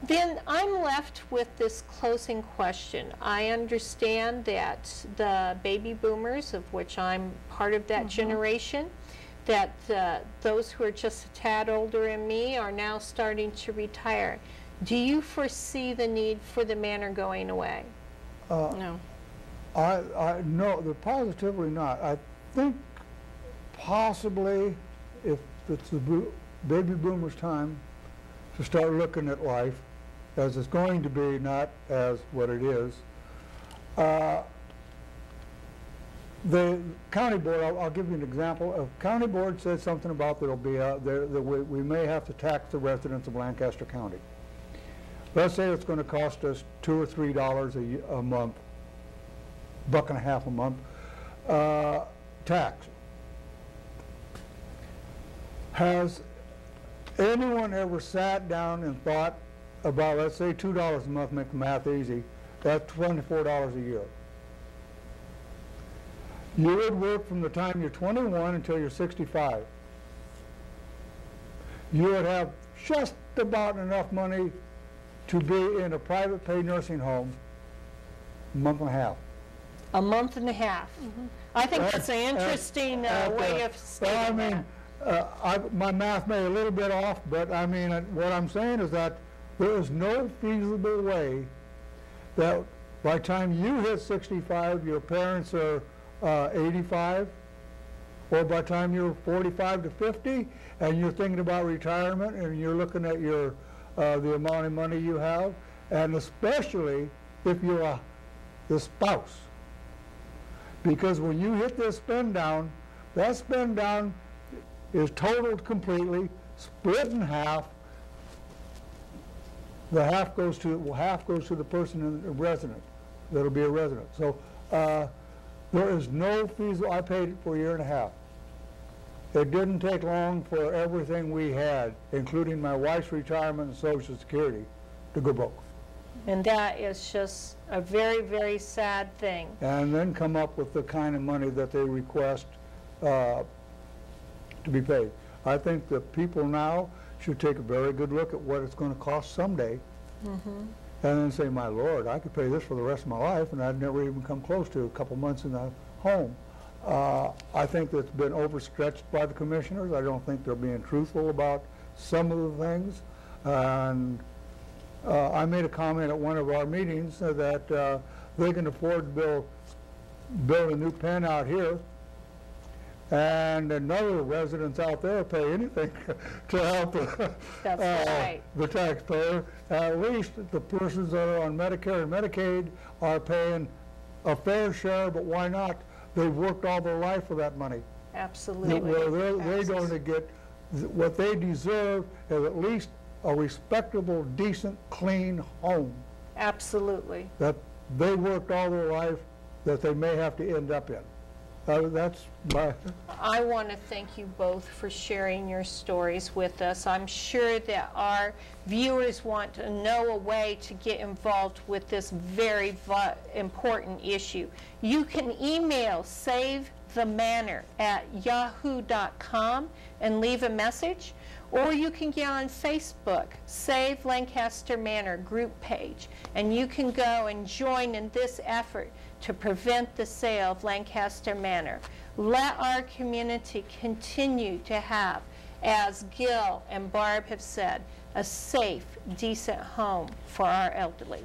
Then I'm left with this closing question. I understand that the baby boomers, of which I'm part of that generation, that those who are just a tad older than me are now starting to retire. Do you foresee the need for the manor going away? No. No, positively not. I think possibly if it's the baby boomers' time to start looking at life as it's going to be, not as what it is. The county board, I'll give you an example. A county board said something about there'll be we may have to tax the residents of Lancaster County. Let's say it's going to cost us $2 or $3 a month, $1.50 a month, tax. Has anyone ever sat down and thought about, let's say $2 a month, make the math easy, that's $24 a year. You would work from the time you're 21 until you're 65. You would have just about enough money to be in a private pay nursing home a month and a half. A month and a half. I think that's an interesting way of stating that. My math may be a little bit off, but I mean, what I'm saying is that there is no feasible way that by the time you hit 65, your parents are 85, or by the time you're 45 to 50, and you're thinking about retirement, and you're looking at your the amount of money you have, and especially if you're the spouse. Because when you hit this spend down, that spend down is totaled completely, split in half. The half goes to the person in the resident. That'll be a resident. So there is no feasible. I paid it for a year and a half. It didn't take long for everything we had, including my wife's retirement and Social Security, to go broke. And that is just a very, very sad thing. And then come up with the kind of money that they request to be paid. I think that people now should take a very good look at what it's going to cost someday, and then say, my Lord, I could pay this for the rest of my life, and I'd never even come close to a couple months in the home. I think that's been overstretched by the commissioners. I don't think they're being truthful about some of the things. And I made a comment at one of our meetings that they can afford to build a new pen out here, and none of the residents out there pay anything to help the taxpayer. At least the persons that are on Medicare and Medicaid are paying a fair share, but why not? They've worked all their life for that money. Absolutely. They're going to get what they deserve, is at least a respectable, decent, clean home. Absolutely. That they worked all their life that they may have to end up in. That's my... I want to thank you both for sharing your stories with us. I'm sure that our viewers want to know a way to get involved with this very important issue. You can email savethemanor@yahoo.com and leave a message, or you can get on Facebook, Save Lancaster Manor group page, and you can go and join in this effort to prevent the sale of Lancaster Manor. Let our community continue to have, as Gil and Barb have said, a safe, decent home for our elderly.